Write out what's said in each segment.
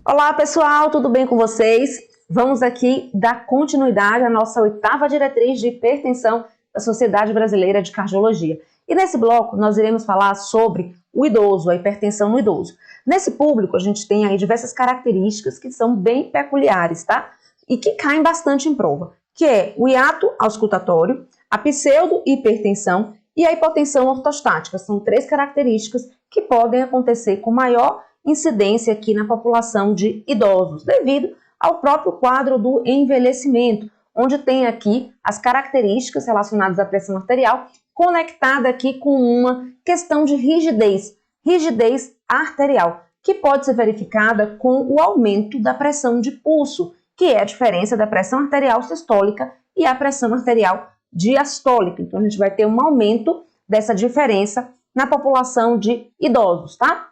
Olá pessoal, tudo bem com vocês? Vamos aqui dar continuidade à nossa 8ª diretriz de hipertensão da Sociedade Brasileira de Cardiologia. E nesse bloco nós iremos falar sobre o idoso, a hipertensão no idoso. Nesse público a gente tem aí diversas características que são bem peculiares, tá? E que caem bastante em prova, que é o hiato auscultatório, a pseudo-hipertensão e a hipotensão ortostática. São 3 características que podem acontecer com maior incidência aqui na população de idosos, devido ao próprio quadro do envelhecimento, onde tem aqui as características relacionadas à pressão arterial, conectada aqui com uma questão de rigidez arterial, que pode ser verificada com o aumento da pressão de pulso, que é a diferença da pressão arterial sistólica e a pressão arterial diastólica. Então, a gente vai ter um aumento dessa diferença na população de idosos, tá?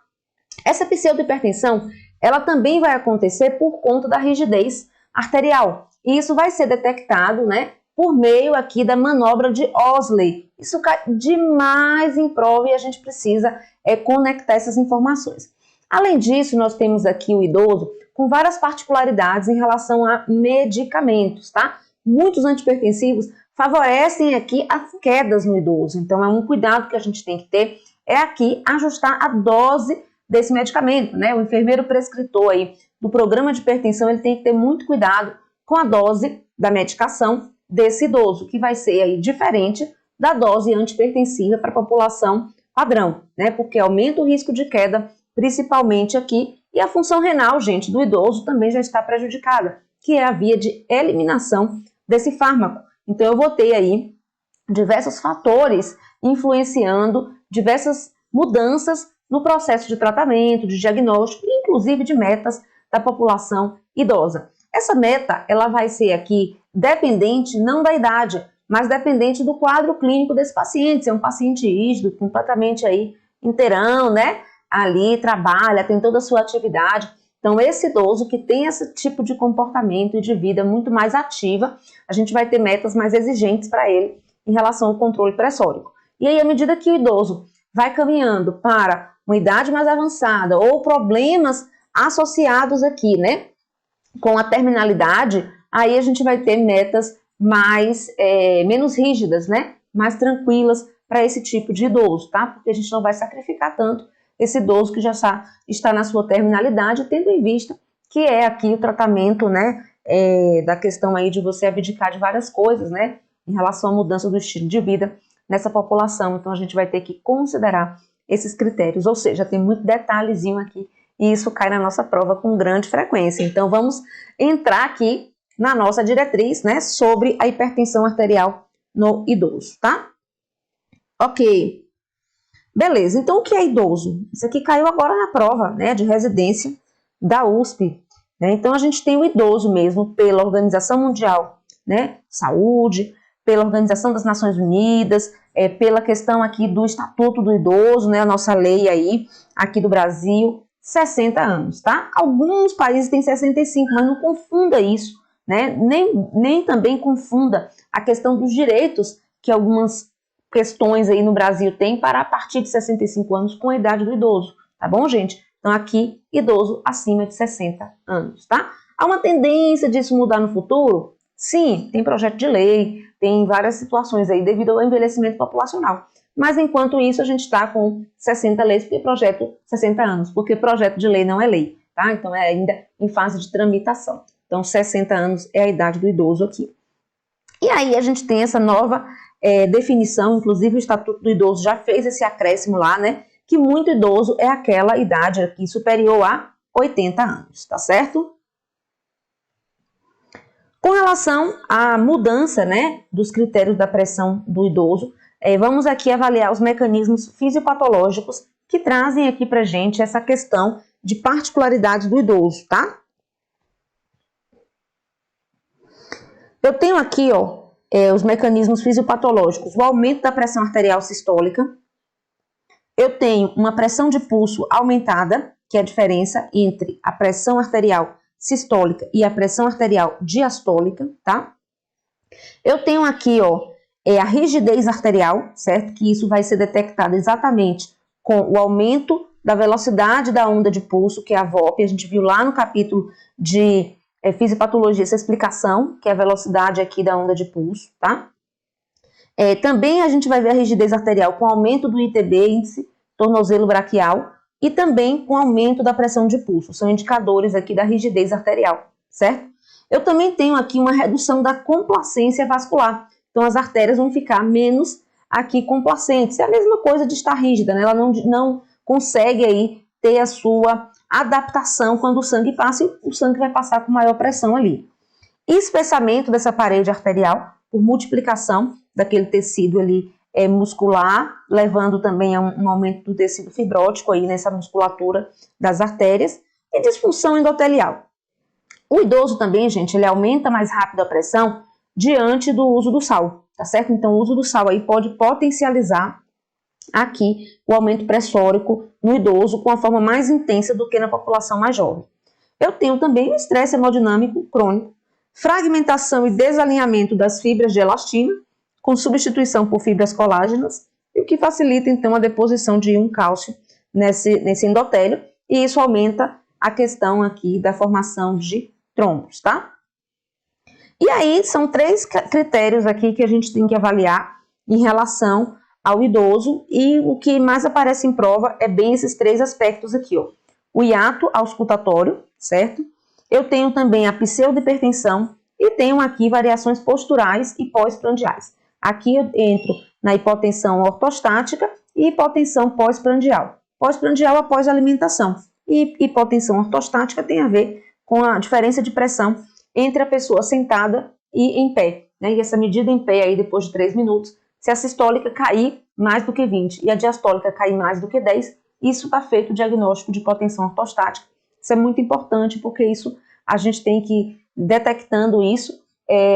Essa pseudohipertensão, ela também vai acontecer por conta da rigidez arterial. E isso vai ser detectado, né, por meio aqui da manobra de Osley. Isso cai demais em prova e a gente precisa conectar essas informações. Além disso, nós temos aqui o idoso com várias particularidades em relação a medicamentos, tá? Muitos antihipertensivos favorecem aqui as quedas no idoso. Então, é um cuidado que a gente tem que ter, é aqui ajustar a dose desse medicamento, né? O enfermeiro prescritor aí do programa de hipertensão, ele tem que ter muito cuidado com a dose da medicação desse idoso, que vai ser aí diferente da dose antihipertensiva para a população padrão, né? Porque aumenta o risco de queda, principalmente aqui, e a função renal, gente, do idoso também já está prejudicada, que é a via de eliminação desse fármaco. Então, eu vou ter aí diversos fatores influenciando diversas mudanças no processo de tratamento, de diagnóstico, inclusive de metas da população idosa. Essa meta, ela vai ser aqui dependente não da idade, mas dependente do quadro clínico desse paciente. Se é um paciente rígido, completamente aí inteirão, né? Ali trabalha, tem toda a sua atividade. Então, esse idoso que tem esse tipo de comportamento e de vida muito mais ativa, a gente vai ter metas mais exigentes para ele em relação ao controle pressórico. E aí, à medida que o idoso vai caminhando para uma idade mais avançada ou problemas associados aqui, né, com a terminalidade, aí a gente vai ter metas menos rígidas, né, mais tranquilas para esse tipo de idoso, tá? Porque a gente não vai sacrificar tanto esse idoso que já está na sua terminalidade, tendo em vista que é aqui o tratamento, né, da questão aí de você abdicar de várias coisas, né, em relação à mudança do estilo de vida nessa população. Então, a gente vai ter que considerar esses critérios, ou seja, tem muito detalhezinho aqui e isso cai na nossa prova com grande frequência. Então, vamos entrar aqui na nossa diretriz, né, sobre a hipertensão arterial no idoso, tá? Ok. Beleza, então o que é idoso? Isso aqui caiu agora na prova, né, de residência da USP, né? Então, a gente tem o idoso mesmo pela Organização Mundial, né, Saúde, pela Organização das Nações Unidas, pela questão aqui do Estatuto do Idoso, né, a nossa lei aí, aqui do Brasil, 60 anos, tá? Alguns países têm 65, mas não confunda isso, né? Nem também confunda a questão dos direitos que algumas questões aí no Brasil têm para a partir de 65 anos com a idade do idoso, tá bom, gente? Então, aqui, idoso acima de 60 anos, tá? Há uma tendência disso mudar no futuro? Sim, tem projeto de lei, tem várias situações aí devido ao envelhecimento populacional. Mas enquanto isso a gente está com 60 leis, porque projeto 60 anos, porque projeto de lei não é lei, tá? Então é ainda em fase de tramitação. Então 60 anos é a idade do idoso aqui. E aí a gente tem essa nova definição, inclusive o Estatuto do Idoso já fez esse acréscimo lá, né? Que muito idoso é aquela idade aqui superior a 80 anos, tá certo? Com relação à mudança, né, dos critérios da pressão do idoso, vamos aqui avaliar os mecanismos fisiopatológicos que trazem aqui pra gente essa questão de particularidade do idoso, tá? Eu tenho aqui, ó, os mecanismos fisiopatológicos, o aumento da pressão arterial sistólica. Eu tenho uma pressão de pulso aumentada, que é a diferença entre a pressão arterial sistólica e a pressão arterial diastólica, tá? Eu tenho aqui, ó, a rigidez arterial, certo? Que isso vai ser detectado exatamente com o aumento da velocidade da onda de pulso, que é a VOP. A gente viu lá no capítulo de fisiopatologia essa explicação, que é a velocidade aqui da onda de pulso, tá? Também a gente vai ver a rigidez arterial com aumento do ITB, índice tornozelo braquial, e também com aumento da pressão de pulso. São indicadores aqui da rigidez arterial, certo? Eu também tenho aqui uma redução da complacência vascular. Então as artérias vão ficar menos aqui complacentes. É a mesma coisa de estar rígida, né? Ela não consegue aí ter a sua adaptação quando o sangue passa, e o sangue vai passar com maior pressão ali. Espessamento dessa parede arterial por multiplicação daquele tecido ali muscular, levando também a um aumento do tecido fibrótico aí nessa musculatura das artérias, e disfunção endotelial. O idoso também, gente, ele aumenta mais rápido a pressão diante do uso do sal, tá certo? Então o uso do sal aí pode potencializar aqui o aumento pressórico no idoso com uma forma mais intensa do que na população mais jovem. Eu tenho também o estresse hemodinâmico crônico, fragmentação e desalinhamento das fibras de elastina, com substituição por fibras colágenas, o que facilita então a deposição de íon cálcio nesse endotélio, e isso aumenta a questão aqui da formação de trombos, tá? E aí são 3 critérios aqui que a gente tem que avaliar em relação ao idoso, e o que mais aparece em prova é bem esses 3 aspectos aqui, ó. O hiato auscultatório, certo? Eu tenho também a pseudohipertensão e tenho aqui variações posturais e pós-prandiais. Aqui eu entro na hipotensão ortostática e hipotensão pós-prandial. Pós-prandial após a alimentação. E hipotensão ortostática tem a ver com a diferença de pressão entre a pessoa sentada e em pé, né? E essa medida em pé aí depois de 3 minutos, se a sistólica cair mais do que 20 e a diastólica cair mais do que 10, isso está feito o diagnóstico de hipotensão ortostática. Isso é muito importante, porque isso a gente tem que, detectando isso,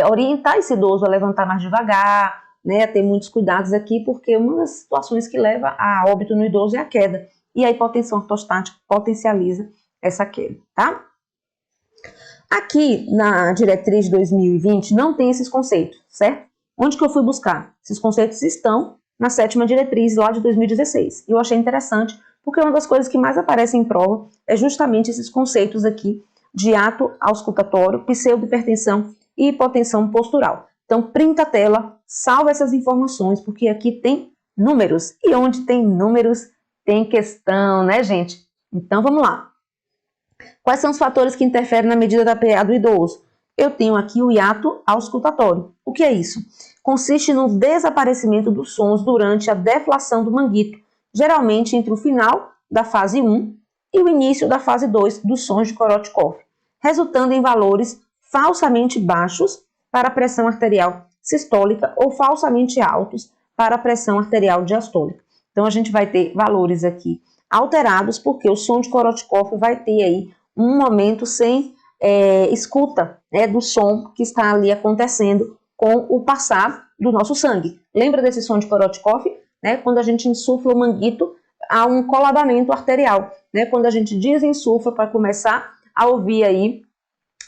orientar esse idoso a levantar mais devagar, né, a ter muitos cuidados aqui, porque uma das situações que leva a óbito no idoso é a queda, e a hipotensão ortostática potencializa essa queda, tá? Aqui na diretriz de 2020 não tem esses conceitos, certo? Onde que eu fui buscar? Esses conceitos estão na 7ª diretriz lá de 2016. E eu achei interessante, porque uma das coisas que mais aparece em prova é justamente esses conceitos aqui de hiato auscultatório, pseudohipertensão e hipotensão postural. Então, printa a tela, salva essas informações, porque aqui tem números. E onde tem números, tem questão, né, gente? Então, vamos lá. Quais são os fatores que interferem na medida da PA do idoso? Eu tenho aqui o hiato auscultatório. O que é isso? Consiste no desaparecimento dos sons durante a deflação do manguito, geralmente entre o final da fase 1 e o início da fase 2 dos sons de Korotchkov, resultando em valores falsamente baixos para a pressão arterial sistólica ou falsamente altos para a pressão arterial diastólica. Então a gente vai ter valores aqui alterados, porque o som de Korotchkov vai ter aí um momento sem escuta, né, do som que está ali acontecendo com o passar do nosso sangue. Lembra desse som de Korotchkov? Né? Quando a gente insufla o manguito, há um colabamento arterial. Né? Quando a gente desinsufla para começar a ouvir aí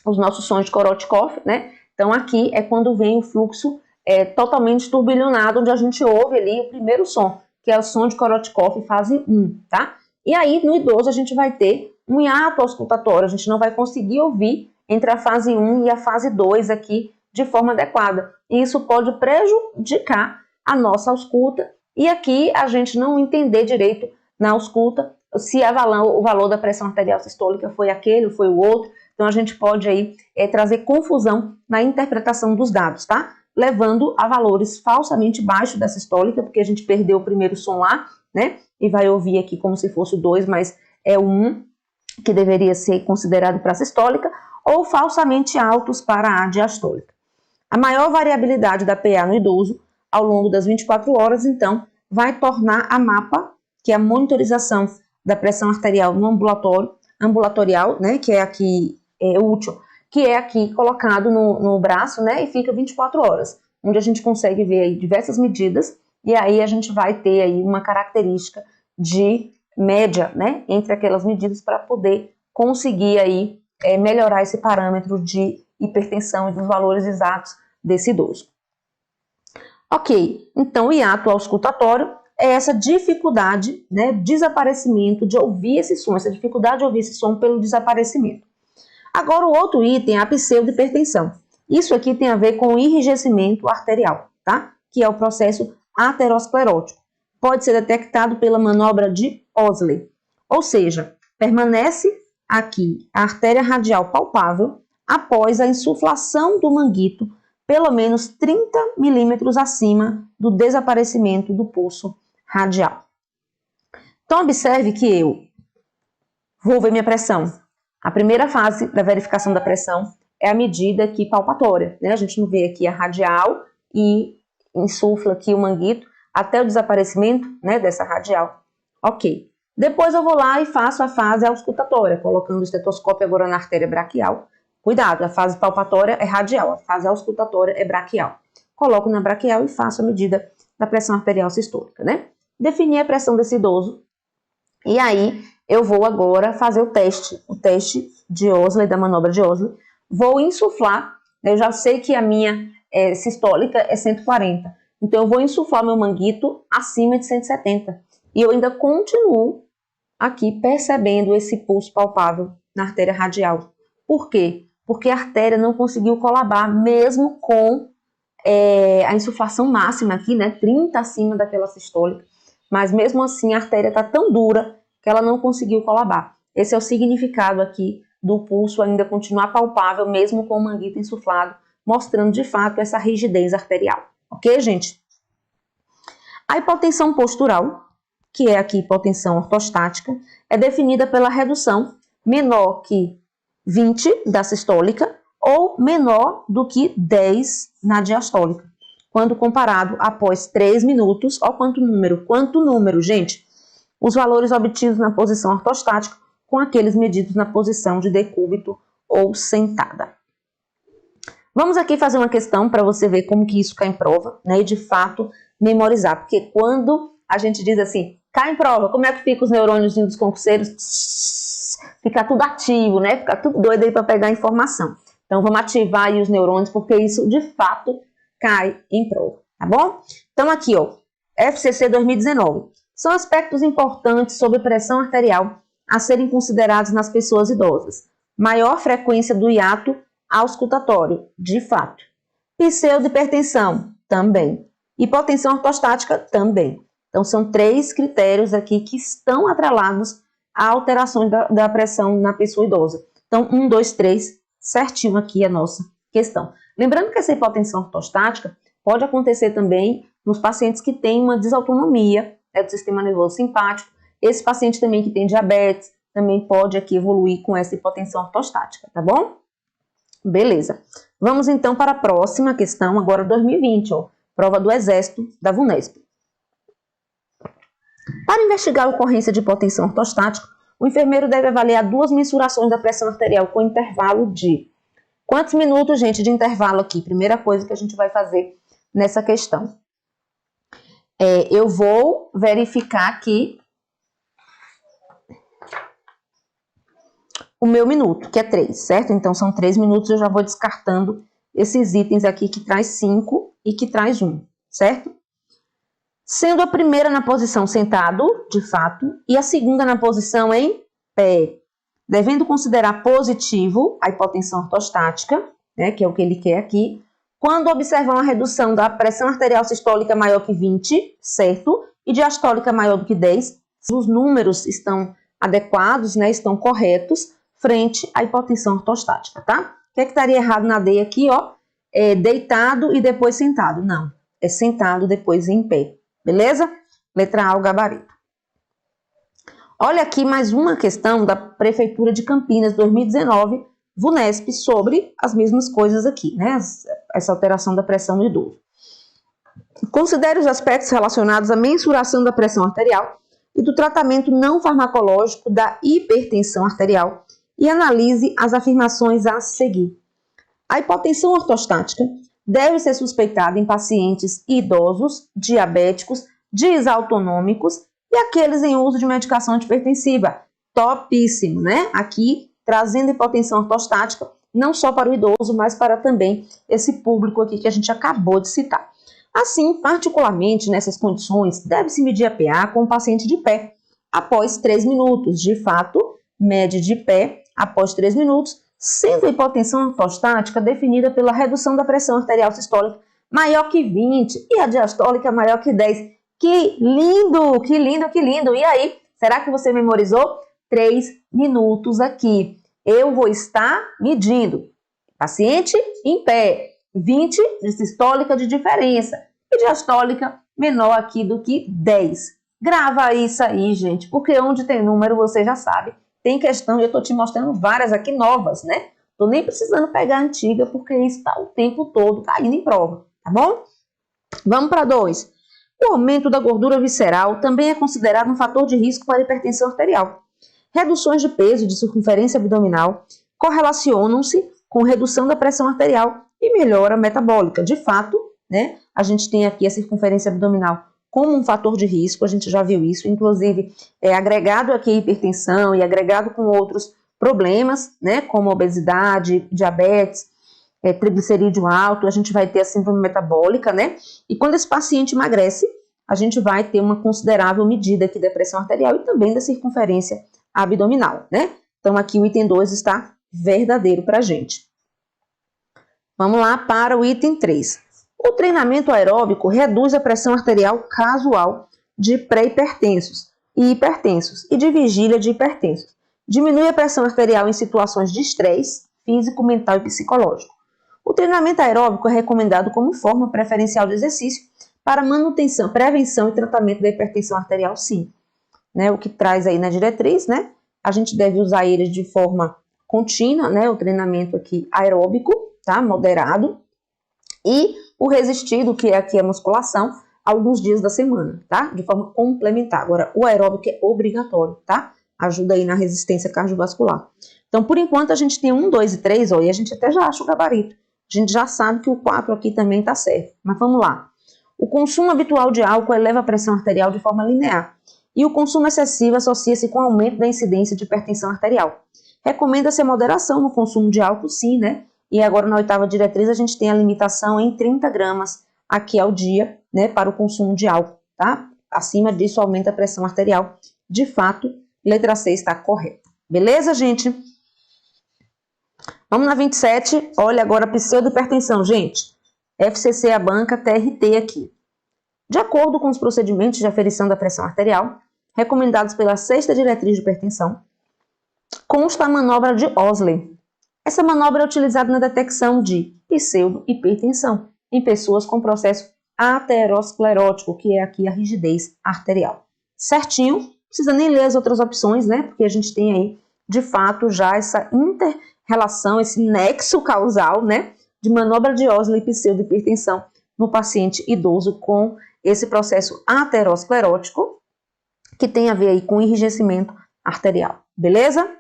os nossos sons de Korotchkov, né? Então aqui é quando vem o fluxo totalmente turbilhonado, onde a gente ouve ali o primeiro som, que é o som de Korotchkov fase 1, tá? E aí no idoso a gente vai ter um hiato auscultatório, a gente não vai conseguir ouvir entre a fase 1 e a fase 2 aqui de forma adequada. E isso pode prejudicar a nossa ausculta, e aqui a gente não entender direito na ausculta se o valor da pressão arterial sistólica foi aquele ou foi o outro. Então a gente pode aí trazer confusão na interpretação dos dados, tá? Levando a valores falsamente baixos da sistólica, porque a gente perdeu o primeiro som lá, né? E vai ouvir aqui como se fosse o 2, mas é o 1 que deveria ser considerado para a sistólica, ou falsamente altos para a diastólica. A maior variabilidade da PA no idoso ao longo das 24 horas, então, vai tornar a MAPA, que é a monitorização da pressão arterial no ambulatorial, né, que é aqui útil, que é aqui colocado no braço, né, e fica 24 horas, onde a gente consegue ver aí diversas medidas, e aí a gente vai ter aí uma característica de média, né, entre aquelas medidas para poder conseguir aí melhorar esse parâmetro de hipertensão e dos valores exatos desse idoso. Ok, então o hiato auscultatório é essa dificuldade, né, desaparecimento de ouvir esse som, essa dificuldade de ouvir esse som pelo desaparecimento. Agora, o outro item é a pseudohipertensão. Isso aqui tem a ver com o enrijecimento arterial, tá? Que é o processo aterosclerótico. Pode ser detectado pela manobra de Osler. Ou seja, permanece aqui a artéria radial palpável após a insuflação do manguito pelo menos 30 milímetros acima do desaparecimento do pulso radial. Então, observe que eu vou ver minha pressão. A primeira fase da verificação da pressão é a medida aqui palpatória, né? A gente não vê aqui a radial e insufla aqui o manguito até o desaparecimento, né, dessa radial. Ok. Depois eu vou lá e faço a fase auscultatória, colocando o estetoscópio agora na artéria braquial. Cuidado, a fase palpatória é radial, a fase auscultatória é braquial. Coloco na braquial e faço a medida da pressão arterial sistólica, né? Definir a pressão desse idoso. E aí eu vou agora fazer o teste de Osler, da manobra de Osler. Vou insuflar, eu já sei que a minha sistólica é 140, então eu vou insuflar meu manguito acima de 170. E eu ainda continuo aqui percebendo esse pulso palpável na artéria radial. Por quê? Porque a artéria não conseguiu colabar, mesmo com a insuflação máxima aqui, né, 30 acima daquela sistólica. Mas mesmo assim a artéria está tão dura que ela não conseguiu colabar. Esse é o significado aqui do pulso ainda continuar palpável, mesmo com o manguito insuflado, mostrando de fato essa rigidez arterial. Ok, gente? A hipotensão postural, que é aqui hipotensão ortostática, é definida pela redução menor que 20 da sistólica ou menor do que 10 na diastólica, quando comparado após 3 minutos. Ó, quanto número, gente? Os valores obtidos na posição ortostática com aqueles medidos na posição de decúbito ou sentada. Vamos aqui fazer uma questão para você ver como que isso cai em prova, né? E de fato memorizar, porque quando a gente diz assim, cai em prova, como é que fica os neurônios dos concurseiros? Fica tudo ativo, né? Fica tudo doido aí para pegar informação. Então vamos ativar aí os neurônios, porque isso de fato cai em prova, tá bom? Então aqui, ó, FCC 2019. São aspectos importantes sobre pressão arterial a serem considerados nas pessoas idosas. Maior frequência do hiato auscultatório, de fato. Pseudohipertensão, também. Hipotensão ortostática, também. Então, são 3 critérios aqui que estão atrelados a alterações da pressão na pessoa idosa. Então, 1, 2, 3, certinho aqui a nossa questão. Lembrando que essa hipotensão ortostática pode acontecer também nos pacientes que têm uma desautonomia do sistema nervoso simpático. Esse paciente também que tem diabetes, também pode aqui evoluir com essa hipotensão ortostática, tá bom? Beleza. Vamos então para a próxima questão, agora 2020, ó, prova do Exército da VUNESP. Para investigar a ocorrência de hipotensão ortostática, o enfermeiro deve avaliar 2 mensurações da pressão arterial com intervalo de... Quantos minutos, gente, de intervalo aqui? Primeira coisa que a gente vai fazer nessa questão. Eu vou verificar aqui o meu minuto, que é 3, certo? Então, são 3 minutos, eu já vou descartando esses itens aqui que traz 5 e que traz 1, certo? Sendo a primeira na posição sentado, de fato, e a segunda na posição em pé. Devendo considerar positivo a hipotensão ortostática, né, que é o que ele quer aqui, quando observar uma redução da pressão arterial sistólica maior que 20, certo? E diastólica maior do que 10, se os números estão adequados, né, estão corretos, frente à hipotensão ortostática, tá? O que é que estaria errado na D aqui, ó? É deitado e depois sentado. Não, é sentado depois em pé. Beleza? Letra A, o gabarito. Olha aqui mais uma questão da Prefeitura de Campinas, 2019, VUNESP, sobre as mesmas coisas aqui, né? Essa alteração da pressão do idoso. Considere os aspectos relacionados à mensuração da pressão arterial e do tratamento não farmacológico da hipertensão arterial e analise as afirmações a seguir. A hipotensão ortostática deve ser suspeitada em pacientes idosos, diabéticos, disautonômicos e aqueles em uso de medicação antipertensiva. Topíssimo, né? Aqui, trazendo hipotensão ortostática, não só para o idoso, mas para também esse público aqui que a gente acabou de citar. Assim, particularmente nessas condições, deve-se medir a PA com o paciente de pé, após 3 minutos. De fato, mede de pé após 3 minutos, sendo a hipotensão ortostática definida pela redução da pressão arterial sistólica maior que 20 e a diastólica maior que 10. Que lindo, que lindo, que lindo! E aí, será que você memorizou? 3 minutos aqui. Eu vou estar medindo. Paciente em pé, 20 de sistólica de diferença e diastólica menor aqui do que 10. Grava isso aí, gente, porque onde tem número você já sabe. Tem questão, e eu estou te mostrando várias aqui novas, né? Estou nem precisando pegar a antiga, porque isso está o tempo todo caindo em prova, tá bom? Vamos para 2. O aumento da gordura visceral também é considerado um fator de risco para a hipertensão arterial. Reduções de peso e de circunferência abdominal correlacionam-se com redução da pressão arterial e melhora metabólica. De fato, né, a gente tem aqui a circunferência abdominal como um fator de risco, a gente já viu isso, inclusive agregado aqui a hipertensão e agregado com outros problemas, né, como obesidade, diabetes, triglicerídeo alto, a gente vai ter a síndrome metabólica, né, e quando esse paciente emagrece, a gente vai ter uma considerável medida aqui da pressão arterial e também da circunferência abdominal, né. Então aqui o item 2 está verdadeiro para a gente. Vamos lá para o item 3. O treinamento aeróbico reduz a pressão arterial casual de pré-hipertensos e hipertensos e de vigília de hipertensos. Diminui a pressão arterial em situações de estresse físico, mental e psicológico. O treinamento aeróbico é recomendado como forma preferencial de exercício para manutenção, prevenção e tratamento da hipertensão arterial, sim. Né, o que traz aí na diretriz, né? A gente deve usar ele de forma contínua, né? O treinamento aqui aeróbico, tá? Moderado. E o resistido, que é aqui a musculação, alguns dias da semana, tá? De forma complementar. Agora, o aeróbico é obrigatório, tá? Ajuda aí na resistência cardiovascular. Então, por enquanto, a gente tem 1, 2 e 3, ó, e a gente até já acha o gabarito. A gente já sabe que o 4 aqui também tá certo. Mas vamos lá. O consumo habitual de álcool eleva a pressão arterial de forma linear. E o consumo excessivo associa-se com o aumento da incidência de hipertensão arterial. Recomenda-se a moderação no consumo de álcool, sim, né? E agora na 8ª diretriz a gente tem a limitação em 30 gramas aqui ao dia, né, para o consumo de álcool, tá? Acima disso aumenta a pressão arterial. De fato, letra C está correta. Beleza, gente? Vamos na 27. Olha agora a pseudohipertensão, gente. FCC a banca, TRT aqui. De acordo com os procedimentos de aferição da pressão arterial, recomendados pela 6ª diretriz de hipertensão, consta a manobra de Osler. Essa manobra é utilizada na detecção de pseudo-hipertensão em pessoas com processo aterosclerótico, que é aqui a rigidez arterial. Certinho, não precisa nem ler as outras opções, né? Porque a gente tem aí, de fato, já essa inter-relação, esse nexo causal, né? De manobra de Osler e pseudo-hipertensão no paciente idoso com esse processo aterosclerótico, que tem a ver aí com enrijecimento arterial. Beleza?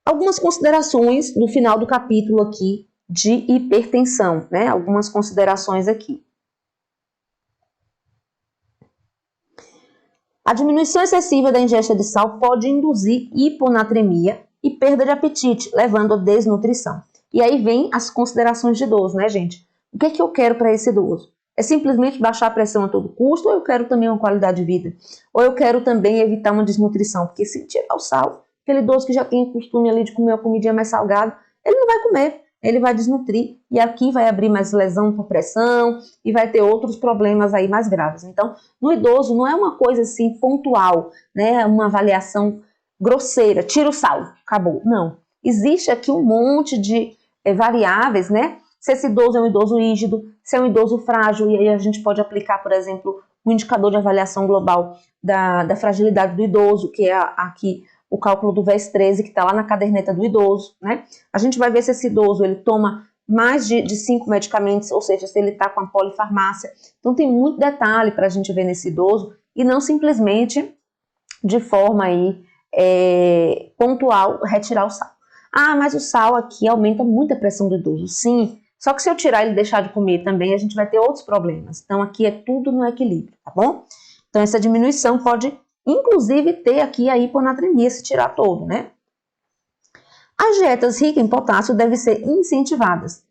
Algumas considerações no final do capítulo aqui de hipertensão, né? Algumas considerações aqui. A diminuição excessiva da ingesta de sal pode induzir hiponatremia e perda de apetite, levando à desnutrição. E aí vem as considerações de idoso, né, gente? O que é que eu quero para esse idoso? É simplesmente baixar a pressão a todo custo, ou eu quero também uma qualidade de vida? Ou eu quero também evitar uma desnutrição? Porque se tirar o sal, aquele idoso que já tem o costume ali de comer uma comidinha mais salgada, ele não vai comer, ele vai desnutrir. E aqui vai abrir mais lesão por pressão e vai ter outros problemas aí mais graves. Então, no idoso não é uma coisa assim pontual, né? Uma avaliação grosseira, tira o sal, acabou. Não. Existe aqui um monte de variáveis, né? Se esse idoso é um idoso rígido, se é um idoso frágil, e aí a gente pode aplicar, por exemplo, o indicador de avaliação global da fragilidade do idoso, que é aqui o cálculo do VES 13, que está lá na caderneta do idoso, né? A gente vai ver se esse idoso ele toma mais de 5 medicamentos, ou seja, se ele está com a polifarmácia. Então tem muito detalhe para a gente ver nesse idoso, e não simplesmente de forma aí, pontual retirar o sal. Ah, mas o sal aqui aumenta muito a pressão do idoso. Sim, só que se eu tirar ele e deixar de comer também, a gente vai ter outros problemas. Então aqui é tudo no equilíbrio, tá bom? Então essa diminuição pode inclusive ter aqui a hiponatremia se tirar todo, né? As dietas ricas em potássio devem ser incentivadas.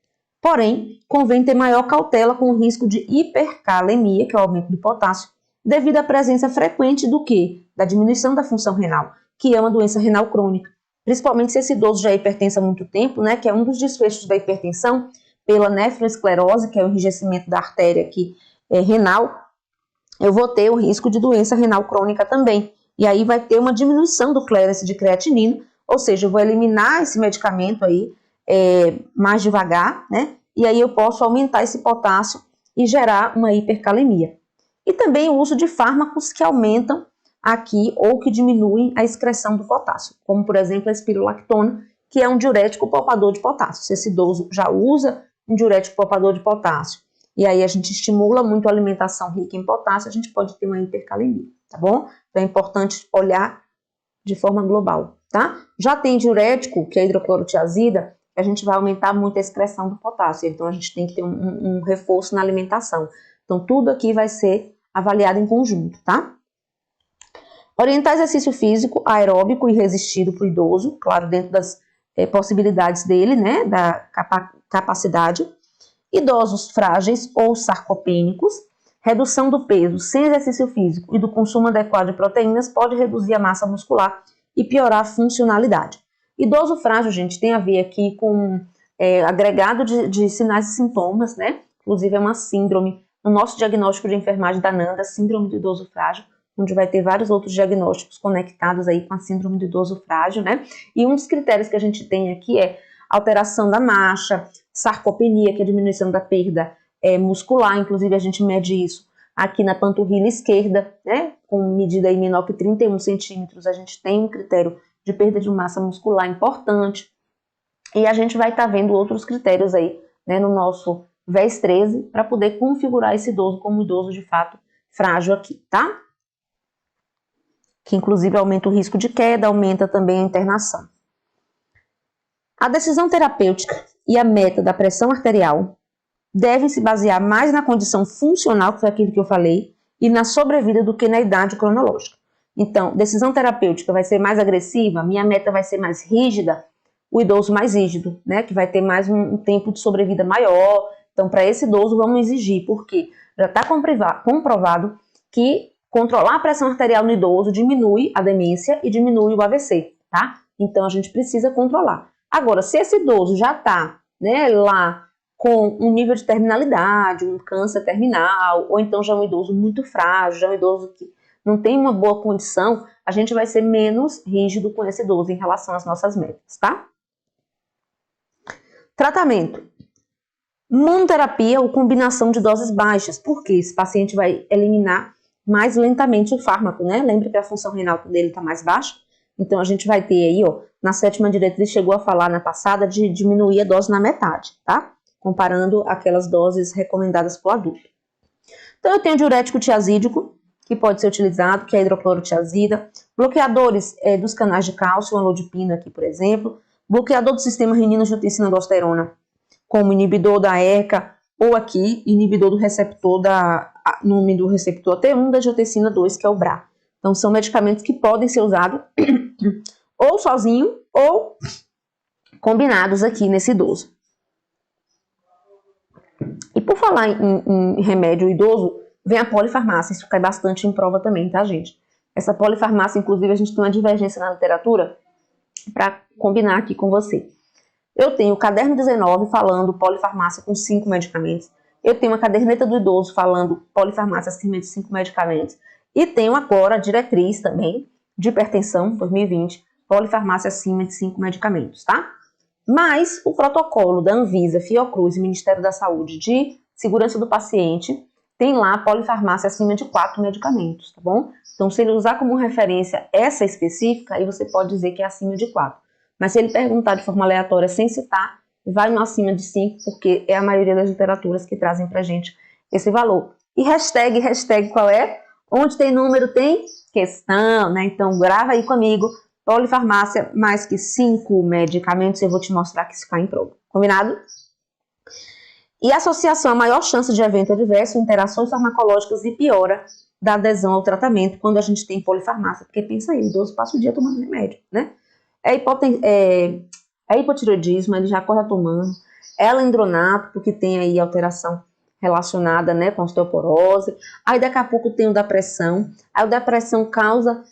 Porém, convém ter maior cautela com o risco de hipercalemia, que é o aumento do potássio, devido à presença frequente do quê? Da diminuição da função renal, que é uma doença renal crônica. Principalmente se esse idoso já é hipertenso há muito tempo, né, que é um dos desfechos da hipertensão, pela nefroesclerose, que é o enrijecimento da artéria aqui, renal, eu vou ter o risco de doença renal crônica também. E aí vai ter uma diminuição do clearance de creatinina, ou seja, eu vou eliminar esse medicamento aí mais devagar, né? E aí eu posso aumentar esse potássio e gerar uma hipercalemia. E também o uso de fármacos que aumentam aqui ou que diminuem a excreção do potássio, como por exemplo a espirolactona, que é um diurético poupador de potássio. Se esse idoso já usa um diurético poupador de potássio, e aí a gente estimula muito a alimentação rica em potássio, a gente pode ter uma hipercalemia, tá bom? Então é importante olhar de forma global, tá? Já tem diurético, que é a hidroclorotiazida, a gente vai aumentar muito a excreção do potássio, então a gente tem que ter um reforço na alimentação. Então tudo aqui vai ser avaliado em conjunto, tá? Orientar exercício físico aeróbico e resistido para o idoso, claro, dentro das possibilidades dele, né, da capacidade. Idosos frágeis ou sarcopênicos, redução do peso sem exercício físico e do consumo adequado de proteínas pode reduzir a massa muscular e piorar a funcionalidade. Idoso frágil, gente, tem a ver aqui com agregado de sinais e sintomas, né? Inclusive é uma síndrome, no nosso diagnóstico de enfermagem da NANDA, síndrome do idoso frágil, onde vai ter vários outros diagnósticos conectados aí com a síndrome do idoso frágil, né? E um dos critérios que a gente tem aqui é alteração da marcha, sarcopenia, que é a diminuição da perda muscular, inclusive a gente mede isso aqui na panturrilha esquerda, né? Com medida aí menor que 31 centímetros, a gente tem um critério de perda de massa muscular importante. E a gente vai estar vendo outros critérios aí, né, no nosso VES 13, para poder configurar esse idoso como idoso de fato frágil aqui, tá? Que inclusive aumenta o risco de queda, aumenta também a internação. A decisão terapêutica e a meta da pressão arterial devem se basear mais na condição funcional, que foi aquilo que eu falei, e na sobrevida do que na idade cronológica. Então, decisão terapêutica vai ser mais agressiva, minha meta vai ser mais rígida, o idoso mais rígido, né, que vai ter mais um tempo de sobrevida maior. Então, para esse idoso, vamos exigir, porque já está comprovado que controlar a pressão arterial no idoso diminui a demência e diminui o AVC, tá? Então, a gente precisa controlar. Agora, se esse idoso já está, né, lá com um nível de terminalidade, um câncer terminal, ou então já é um idoso muito frágil, já é um idoso que não tem uma boa condição, a gente vai ser menos rígido com esse idoso em relação às nossas metas, tá? Tratamento. Monoterapia ou combinação de doses baixas, porque esse paciente vai eliminar mais lentamente o fármaco, né? Lembra que a função renal dele está mais baixa? Então, a gente vai ter aí, ó, na 7ª diretriz, chegou a falar na passada de diminuir a dose na metade, tá? Comparando aquelas doses recomendadas para o adulto. Então, eu tenho diurético tiazídico, que pode ser utilizado, que é a hidroclorotiazida, bloqueadores dos canais de cálcio, amlodipina aqui, por exemplo, bloqueador do sistema renina-angiotensina-aldosterona, como inibidor da ECA, ou aqui, inibidor do receptor nome do receptor T1 da angiotensina 2, que é o BRA. Então, são medicamentos que podem ser usados ou sozinho ou combinados aqui nesse idoso. E por falar em remédio idoso, vem a polifarmácia, isso cai bastante em prova também, tá, gente? Essa polifarmácia, inclusive, a gente tem uma divergência na literatura para combinar aqui com você. Eu tenho o caderno 19 falando polifarmácia com 5 medicamentos. Eu tenho a caderneta do idoso falando polifarmácia acima de 5 medicamentos. E tenho agora a diretriz também de hipertensão 2020, polifarmácia acima de 5 medicamentos, tá? Mas o protocolo da Anvisa, Fiocruz e Ministério da Saúde de Segurança do Paciente tem lá polifarmácia acima de 4 medicamentos, tá bom? Então, se ele usar como referência essa específica, aí você pode dizer que é acima de 4. Mas se ele perguntar de forma aleatória sem citar, vai no acima de 5, porque é a maioria das literaturas que trazem pra gente esse valor. E hashtag qual é? Onde tem número, tem questão, né? Então, grava aí comigo, polifarmácia mais que 5 medicamentos, eu vou te mostrar que isso cai em prova. Combinado? E associação a maior chance de evento adverso, interações farmacológicas e piora da adesão ao tratamento quando a gente tem polifarmácia. Porque pensa aí, o idoso passa o dia tomando remédio, né? É hipotireoidismo, ele já acorda tomando. Elendronato, porque tem aí alteração relacionada, né, com osteoporose. Aí daqui a pouco tem o da pressão. Aí o da pressão causa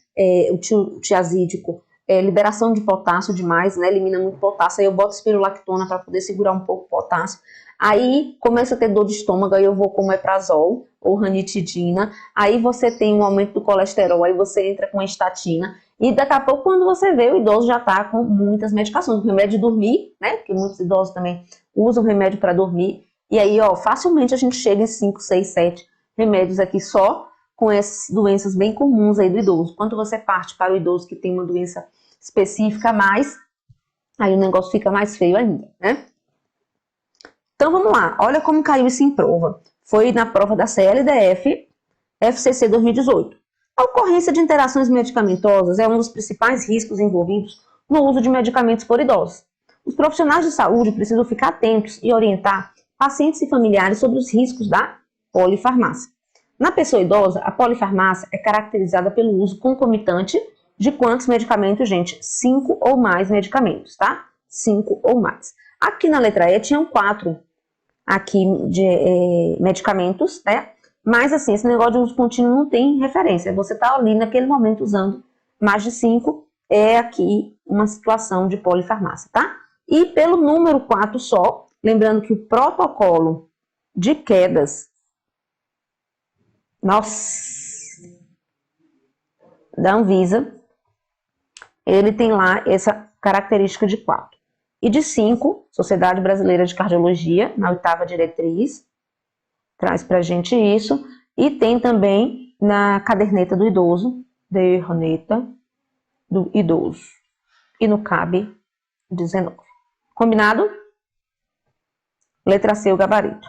o tiazídico, liberação de potássio demais, né, elimina muito potássio. Aí eu boto espirulactona para poder segurar um pouco o potássio. Aí começa a ter dor de estômago, aí eu vou com omeprazol ou ranitidina. Aí você tem um aumento do colesterol, aí você entra com a estatina. E daqui a pouco, quando você vê, o idoso já está com muitas medicações. O remédio de dormir, né? Porque muitos idosos também usam remédio para dormir. E aí, ó, facilmente a gente chega em 5, 6, 7 remédios aqui só com essas doenças bem comuns aí do idoso. Quando você parte para o idoso que tem uma doença específica a mais, aí o negócio fica mais feio ainda, né? Então vamos lá, olha como caiu isso em prova. Foi na prova da CLDF, FCC 2018. A ocorrência de interações medicamentosas é um dos principais riscos envolvidos no uso de medicamentos por idosos. Os profissionais de saúde precisam ficar atentos e orientar pacientes e familiares sobre os riscos da polifarmácia. Na pessoa idosa, a polifarmácia é caracterizada pelo uso concomitante de quantos medicamentos, gente? 5 ou mais medicamentos, tá? 5 ou mais. Aqui na letra E tinham 4 aqui de medicamentos, né? Mas assim, esse negócio de uso contínuo não tem referência. Você está ali naquele momento usando mais de 5, é aqui uma situação de polifarmácia, tá? E pelo número 4 só, lembrando que o protocolo de quedas, da Anvisa, ele tem lá essa característica de 4. E de 5, Sociedade Brasileira de Cardiologia, na 8ª diretriz, traz pra gente isso. E tem também na caderneta do idoso, e no CAB 19. Combinado? Letra C, o gabarito.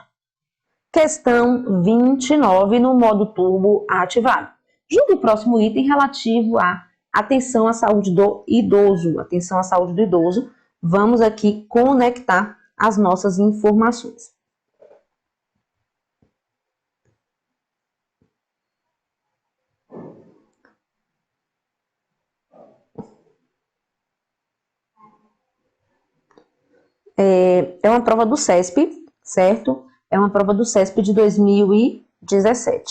Questão 29, no modo turbo ativado. Julgue o próximo item relativo à atenção à saúde do idoso. Atenção à saúde do idoso. Vamos aqui conectar as nossas informações. É uma prova do CESP, certo? É uma prova do CESP de 2017.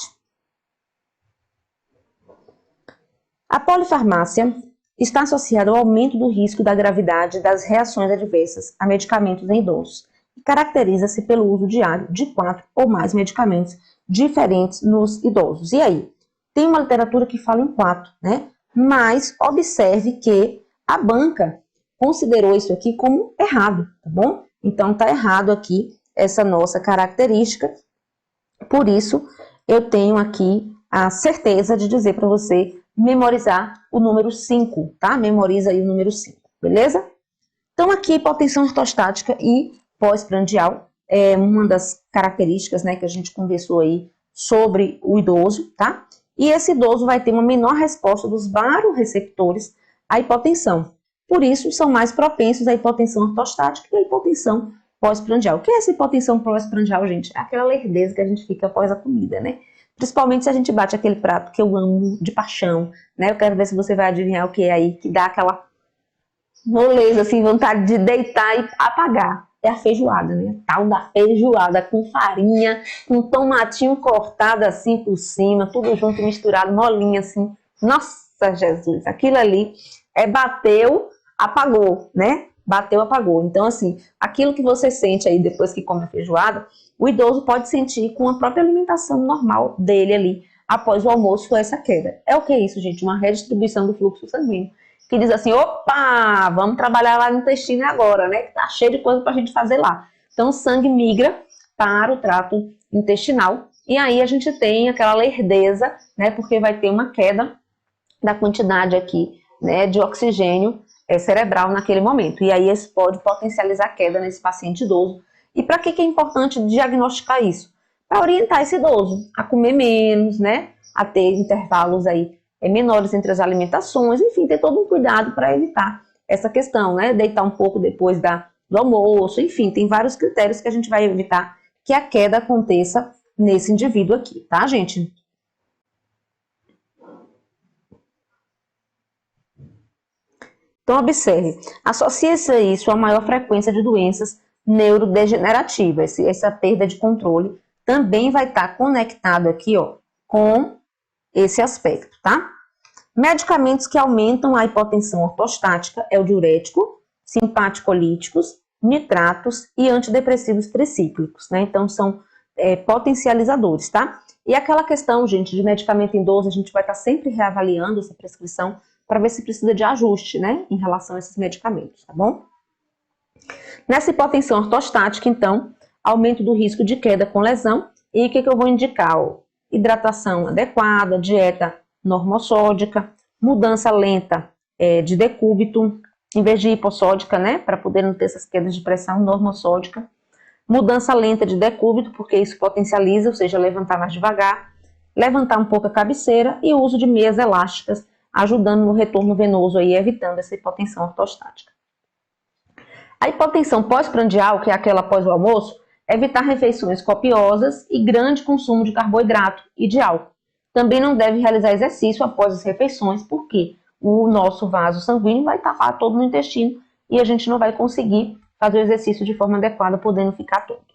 A polifarmácia está associada ao aumento do risco da gravidade das reações adversas a medicamentos em idosos e caracteriza-se pelo uso diário de 4 ou mais medicamentos diferentes nos idosos. E aí? Tem uma literatura que fala em 4, né? Mas observe que a banca considerou isso aqui como errado, tá bom? Então tá errado aqui essa nossa característica. Por isso, eu tenho aqui a certeza de dizer para você memorizar o número 5, tá? Memoriza aí o número 5, beleza? Então aqui, hipotensão ortostática e pós-prandial é uma das características, né, que a gente conversou aí sobre o idoso, tá? E esse idoso vai ter uma menor resposta dos baroreceptores à hipotensão. Por isso, são mais propensos à hipotensão ortostática e à hipotensão pós-prandial. O que é essa hipotensão pós-prandial, gente? É aquela lerdeza que a gente fica após a comida, né? Principalmente se a gente bate aquele prato que eu amo de paixão, né? Eu quero ver se você vai adivinhar o que é aí, que dá aquela moleza, assim, vontade de deitar e apagar. É a feijoada, né? Tal da feijoada, com farinha, com tomatinho cortado assim por cima, tudo junto, misturado, molinho assim. Nossa, Jesus, aquilo ali bateu, apagou, né? Bateu, apagou. Então, assim, aquilo que você sente aí depois que come a feijoada, o idoso pode sentir com a própria alimentação normal dele ali, após o almoço, essa queda. É o que é isso, gente? Uma redistribuição do fluxo sanguíneo. Que diz assim, opa, vamos trabalhar lá no intestino agora, né? Que tá cheio de coisa pra gente fazer lá. Então, o sangue migra para o trato intestinal. E aí a gente tem aquela lerdeza, né? Porque vai ter uma queda da quantidade aqui, né, de oxigênio cerebral naquele momento. E aí isso pode potencializar a queda nesse paciente idoso. E para que é importante diagnosticar isso? Para orientar esse idoso a comer menos, né, a ter intervalos aí menores entre as alimentações, enfim, ter todo um cuidado para evitar essa questão, né, deitar um pouco depois do almoço, enfim, tem vários critérios que a gente vai evitar que a queda aconteça nesse indivíduo aqui, tá, gente? Então, observe, associa-se a isso a maior frequência de doenças neurodegenerativa. Essa perda de controle também vai estar conectado aqui, ó, com esse aspecto, tá? Medicamentos que aumentam a hipotensão ortostática é o diurético, simpaticolíticos, nitratos e antidepressivos tricíclicos, né? Então, são potencializadores, tá? E aquela questão, gente, de medicamento em dose, a gente vai estar sempre reavaliando essa prescrição para ver se precisa de ajuste, né, em relação a esses medicamentos, tá bom? Nessa hipotensão ortostática, então, aumento do risco de queda com lesão. E o que eu vou indicar? Ó, hidratação adequada, dieta normossódica, mudança lenta de decúbito, em vez de hipossódica, né, para poder não ter essas quedas de pressão, normossódica. Mudança lenta de decúbito, porque isso potencializa, ou seja, levantar mais devagar, levantar um pouco a cabeceira e o uso de meias elásticas, ajudando no retorno venoso aí, evitando essa hipotensão ortostática. A hipotensão pós-prandial, que é aquela após o almoço, evitar refeições copiosas e grande consumo de carboidrato e de álcool. Também não deve realizar exercício após as refeições, porque o nosso vaso sanguíneo vai estar lá todo no intestino e a gente não vai conseguir fazer o exercício de forma adequada, podendo ficar tonto.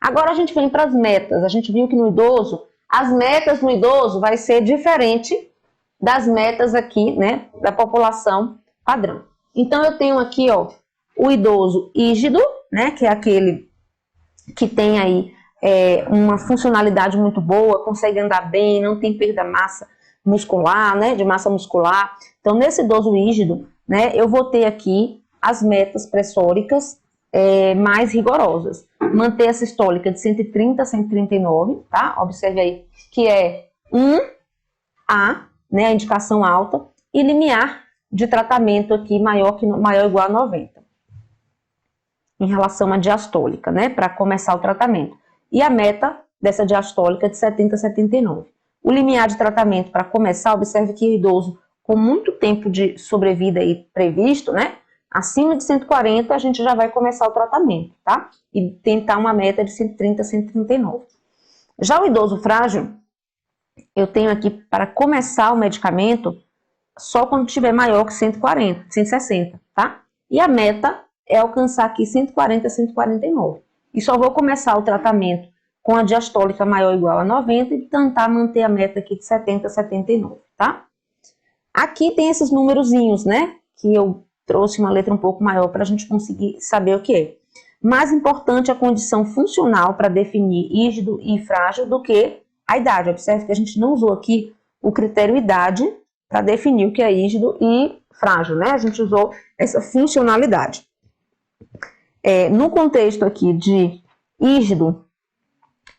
Agora a gente vem para as metas. A gente viu que no idoso, as metas no idoso vai ser diferente das metas aqui, né, da população padrão. Então eu tenho aqui, ó, o idoso rígido, né, que é aquele que tem aí uma funcionalidade muito boa, consegue andar bem, não tem perda de massa muscular, né, de massa muscular. Então nesse idoso rígido, né, eu vou ter aqui as metas pressóricas mais rigorosas. Manter a sistólica de 130 a 139, tá? Observe aí que é 1A, né, a indicação alta, e limiar de tratamento aqui maior ou igual a 90. Em relação à diastólica, né, para começar o tratamento. E a meta dessa diastólica é de 70 a 79. O limiar de tratamento para começar, observe que o idoso com muito tempo de sobrevida aí previsto, né, acima de 140 a gente já vai começar o tratamento, tá? E tentar uma meta de 130 a 139. Já o idoso frágil, eu tenho aqui para começar o medicamento só quando tiver maior que 140, 160, tá? E a meta é alcançar aqui 140 a 149. E só vou começar o tratamento com a diastólica maior ou igual a 90 e tentar manter a meta aqui de 70 a 79, tá? Aqui tem esses númerozinhos, né? Que eu trouxe uma letra um pouco maior para a gente conseguir saber o que é. Mais importante a condição funcional para definir rígido e frágil do que a idade. Observe que a gente não usou aqui o critério idade para definir o que é rígido e frágil, né? A gente usou essa funcionalidade. No contexto aqui de rígido,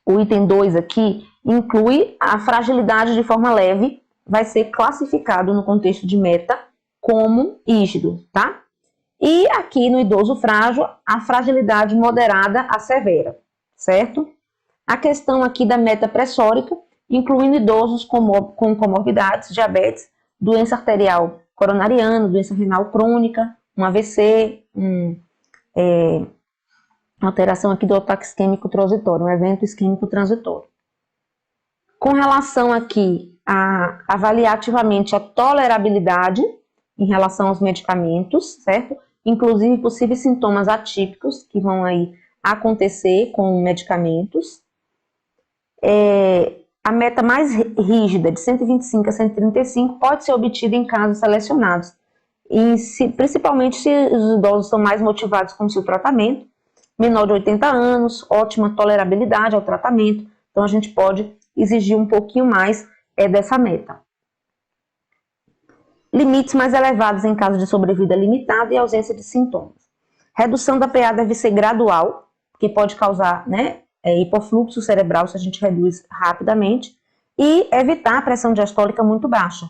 o item 2 aqui inclui a fragilidade de forma leve, vai ser classificado no contexto de meta como rígido, tá? E aqui no idoso frágil, a fragilidade moderada a severa, certo? A questão aqui da meta pressórica, incluindo idosos com comorbidades, diabetes, doença arterial coronariana, doença renal crônica, um AVC, alteração aqui do ataque isquêmico transitório, um evento isquêmico transitório. Com relação aqui a avaliar ativamente a tolerabilidade em relação aos medicamentos, certo? Inclusive possíveis sintomas atípicos que vão aí acontecer com medicamentos. A meta mais rígida, de 125 a 135, pode ser obtida em casos selecionados, principalmente se os idosos são mais motivados com o seu tratamento, menor de 80 anos, ótima tolerabilidade ao tratamento, então a gente pode exigir um pouquinho mais dessa meta. Limites mais elevados em caso de sobrevida limitada e ausência de sintomas. Redução da PA deve ser gradual, que pode causar, né, hipofluxo cerebral se a gente reduz rapidamente, e evitar a pressão diastólica muito baixa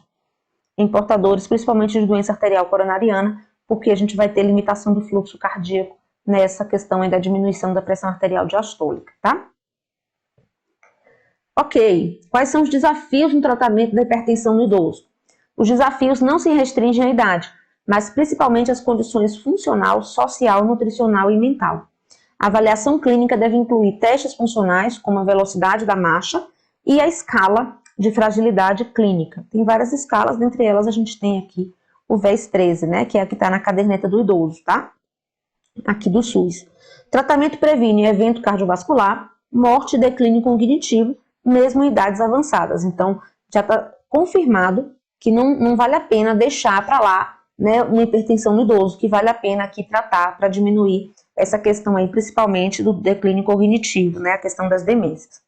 em portadores, principalmente de doença arterial coronariana, porque a gente vai ter limitação do fluxo cardíaco nessa questão aí da diminuição da pressão arterial diastólica, tá? Ok, quais são os desafios no tratamento da hipertensão no idoso? Os desafios não se restringem à idade, mas principalmente às condições funcional, social, nutricional e mental. A avaliação clínica deve incluir testes funcionais, como a velocidade da marcha e a escala de fragilidade clínica. Tem várias escalas, dentre elas a gente tem aqui o VES 13, né, que é a que está na caderneta do idoso, tá? aqui do SUS. Tratamento previne evento cardiovascular, morte e declínio cognitivo, mesmo em idades avançadas. Então, já está confirmado que não vale a pena deixar para lá, né, uma hipertensão no idoso, que vale a pena aqui tratar para diminuir essa questão aí, principalmente do declínio cognitivo, né, a questão das demências.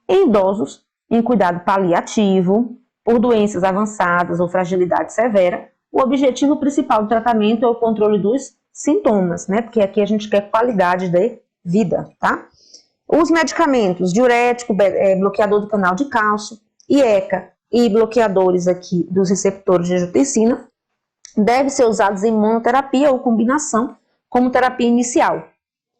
Em idosos, em cuidado paliativo, por doenças avançadas ou fragilidade severa, o objetivo principal do tratamento é o controle dos sintomas, né? Porque aqui a gente quer qualidade de vida, tá? Os medicamentos, diurético, bloqueador do canal de cálcio, IECA e bloqueadores aqui dos receptores de angiotensina, devem ser usados em monoterapia ou combinação como terapia inicial.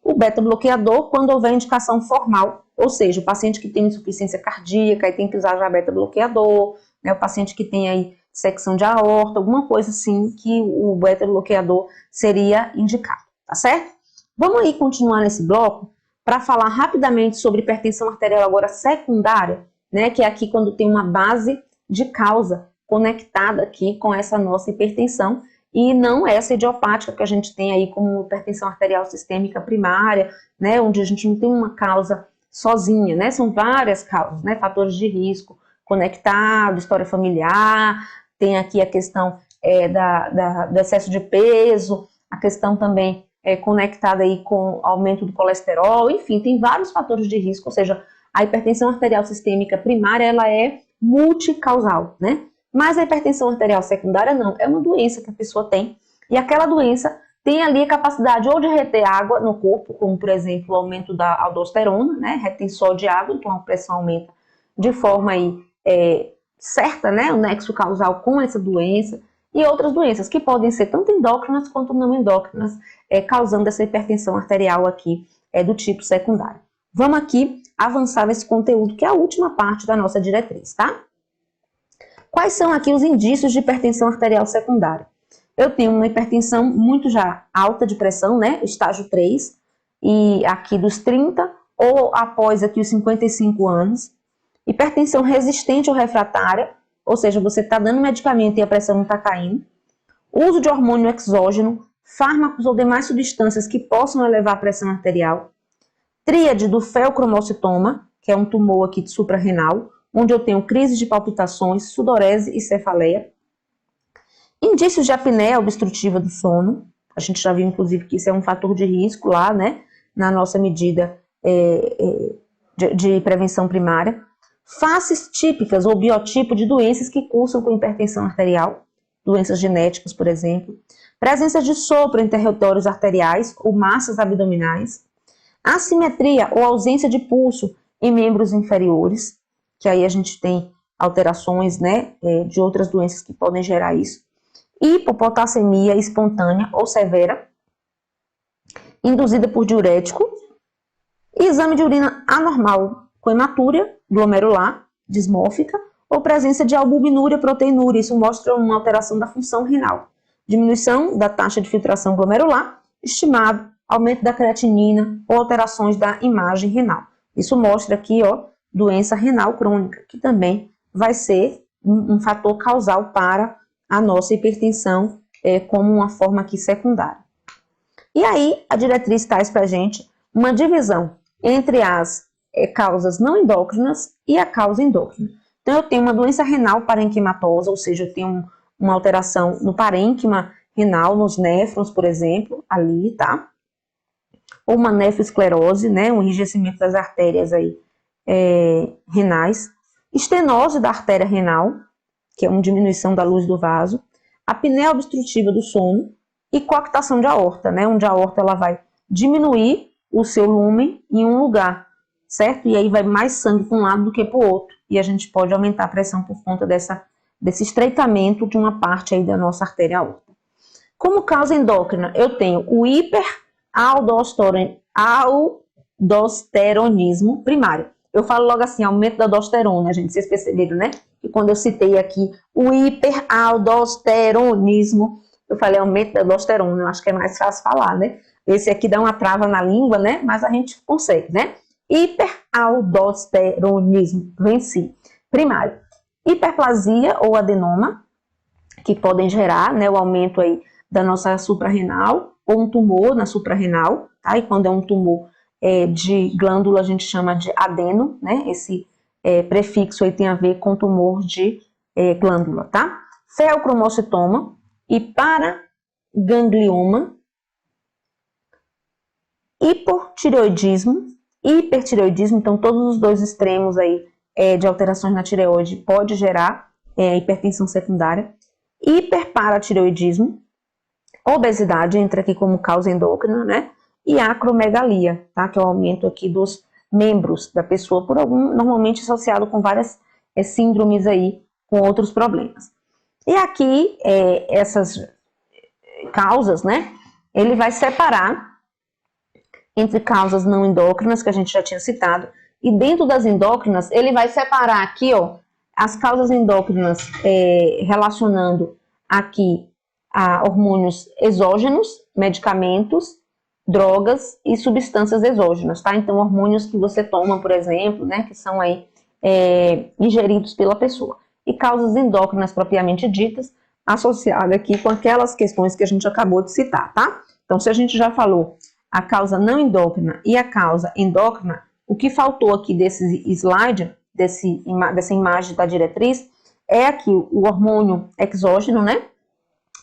O beta-bloqueador, quando houver indicação formal, ou seja, o paciente que tem insuficiência cardíaca e tem que usar já beta-bloqueador, né? O paciente que tem aí secção de aorta, alguma coisa assim que o beta-bloqueador seria indicado, tá certo? Vamos aí continuar nesse bloco para falar rapidamente sobre hipertensão arterial agora secundária, né? Que é aqui quando tem uma base de causa conectada aqui com essa nossa hipertensão e não essa idiopática que a gente tem aí como hipertensão arterial sistêmica primária, né? Onde a gente não tem uma causa sozinha, né? São várias causas, né? Fatores de risco conectados, história familiar, tem aqui a questão do excesso de peso, a questão também conectada aí com aumento do colesterol, enfim, tem vários fatores de risco, ou seja, a hipertensão arterial sistêmica primária, ela é multicausal, né? Mas a hipertensão arterial secundária não, é uma doença que a pessoa tem, e aquela doença tem ali a capacidade ou de reter água no corpo, como por exemplo o aumento da aldosterona, né? Retém só de água, então a pressão aumenta de forma aí certa, né, o nexo causal com essa doença, e outras doenças que podem ser tanto endócrinas quanto não endócrinas, causando essa hipertensão arterial aqui do tipo secundário. Vamos aqui avançar nesse conteúdo, que é a última parte da nossa diretriz, tá? Quais são aqui os indícios de hipertensão arterial secundária? Eu tenho uma hipertensão muito já alta de pressão, né, estágio 3, e aqui dos 30 ou após aqui os 55 anos, hipertensão resistente ou refratária, ou seja, você está dando medicamento e a pressão não está caindo. Uso de hormônio exógeno, fármacos ou demais substâncias que possam elevar a pressão arterial. Tríade do feocromocitoma, que é um tumor aqui de suprarrenal, onde eu tenho crise de palpitações, sudorese e cefaleia. Indícios de apneia obstrutiva do sono. A gente já viu, inclusive, que isso é um fator de risco lá, né? Na nossa medida de prevenção primária. Faces típicas ou biotipo de doenças que cursam com hipertensão arterial, doenças genéticas, por exemplo, presença de sopro em territórios arteriais ou massas abdominais, assimetria ou ausência de pulso em membros inferiores, que aí a gente tem alterações, né, de outras doenças que podem gerar isso, hipopotassemia espontânea ou severa, induzida por diurético, e exame de urina anormal com hematúria glomerular, dismórfica, ou presença de albuminúria, proteinúria. Isso mostra uma alteração da função renal. Diminuição da taxa de filtração glomerular, estimado, aumento da creatinina ou alterações da imagem renal. Isso mostra aqui, ó, doença renal crônica, que também vai ser um fator causal para a nossa hipertensão, como uma forma aqui secundária. E aí, a diretriz traz para a gente uma divisão entre as causas não endócrinas e a causa endócrina. Então, eu tenho uma doença renal parenquimatosa, ou seja, eu tenho uma alteração no parênquima renal, nos néfrons, por exemplo, ali, tá? Ou uma nefroesclerose, né? Um enrijecimento das artérias aí, renais. Estenose da artéria renal, que é uma diminuição da luz do vaso. Apneia obstrutiva do sono e coactação de aorta, né? Onde a aorta ela vai diminuir o seu lumen em um lugar, certo? E aí vai mais sangue para um lado do que para o outro. E a gente pode aumentar a pressão por conta desse estreitamento de uma parte aí da nossa artéria aorta. Como causa endócrina, eu tenho o hiperaldosteronismo primário. Eu falo logo assim, aumento da aldosterona, gente, vocês perceberam, né? E quando eu citei aqui o hiperaldosteronismo, eu falei aumento da aldosterona, eu acho que é mais fácil falar, né? Esse aqui dá uma trava na língua, né? Mas a gente consegue, né? Hiperaldosteronismo, venci. Primário, hiperplasia ou adenoma, que podem gerar, né, o aumento aí da nossa suprarrenal, ou um tumor na suprarrenal, tá? E quando é um tumor de glândula, a gente chama de adeno, né? Esse prefixo aí tem a ver com tumor de glândula, tá? Feocromocitoma e paraganglioma, hipotireoidismo, hipertireoidismo, então todos os dois extremos aí de alterações na tireoide pode gerar hipertensão secundária, hiperparatireoidismo, obesidade entra aqui como causa endócrina, né? E acromegalia, tá? Que é o aumento aqui dos membros da pessoa por normalmente associado com várias síndromes aí, com outros problemas. E aqui, essas causas, né? Ele vai separar entre causas não endócrinas, que a gente já tinha citado, e dentro das endócrinas, ele vai separar aqui, ó, as causas endócrinas relacionando aqui a hormônios exógenos, medicamentos, drogas e substâncias exógenas, tá? Então, hormônios que você toma, por exemplo, né, que são aí ingeridos pela pessoa. E causas endócrinas propriamente ditas, associadas aqui com aquelas questões que a gente acabou de citar, tá? Então, se a gente já falou a causa não endócrina e a causa endócrina, o que faltou aqui desse slide, dessa imagem da diretriz, é aqui o hormônio exógeno, né?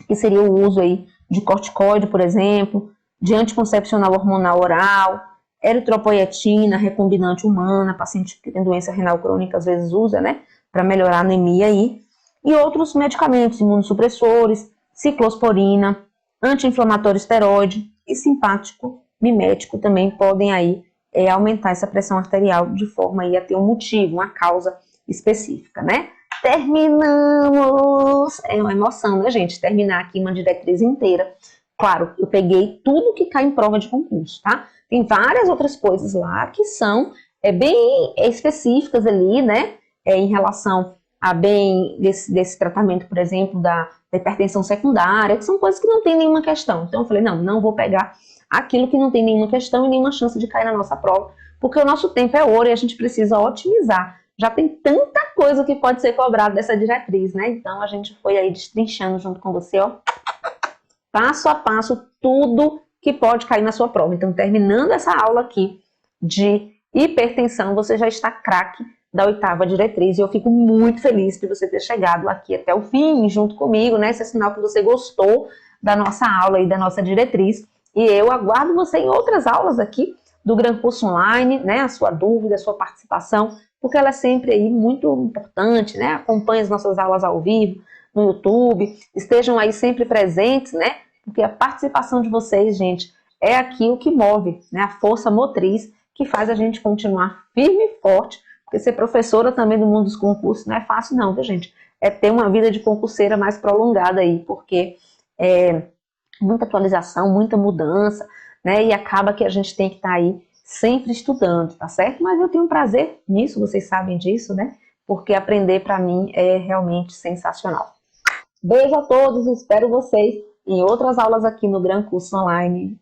Que seria o uso aí de corticoide, por exemplo, de anticoncepcional hormonal oral, eritropoietina, recombinante humana, paciente que tem doença renal crônica às vezes usa, né? Para melhorar a anemia aí. E outros medicamentos, imunossupressores, ciclosporina, anti-inflamatório esteroide e simpático mimético também podem aí aumentar essa pressão arterial de forma aí a ter um motivo, uma causa específica, né? Terminamos! É uma emoção, né, gente? Terminar aqui uma diretriz inteira. Claro, eu peguei tudo que cai em prova de concurso, tá? Tem várias outras coisas lá que são bem específicas ali, né? Em relação a bem desse tratamento, por exemplo, da hipertensão secundária, que são coisas que não tem nenhuma questão. Então eu falei, não vou pegar aquilo que não tem nenhuma questão e nenhuma chance de cair na nossa prova, porque o nosso tempo é ouro e a gente precisa otimizar. Já tem tanta coisa que pode ser cobrada dessa diretriz, né? Então a gente foi aí destrinchando junto com você, ó, passo a passo, tudo que pode cair na sua prova. Então, terminando essa aula aqui de hipertensão, você já está craque da 8ª diretriz. E eu fico muito feliz de você ter chegado aqui até o fim, junto comigo, né? Esse é sinal que você gostou da nossa aula e da nossa diretriz. E eu aguardo você em outras aulas aqui do Gran Curso Online, né? A sua dúvida, a sua participação, porque ela é sempre aí muito importante, né? Acompanhe as nossas aulas ao vivo no YouTube, estejam aí sempre presentes, né? Porque a participação de vocês, gente, é aqui o que move, né? A força motriz que faz a gente continuar firme e forte, porque ser professora também do mundo dos concursos não é fácil não, viu, gente? É ter uma vida de concurseira mais prolongada aí, porque muita atualização, muita mudança, né? E acaba que a gente tem que estar aí sempre estudando, tá certo? Mas eu tenho um prazer nisso, vocês sabem disso, né? Porque aprender para mim é realmente sensacional. Beijo a todos, espero vocês em outras aulas aqui no Gran Curso Online.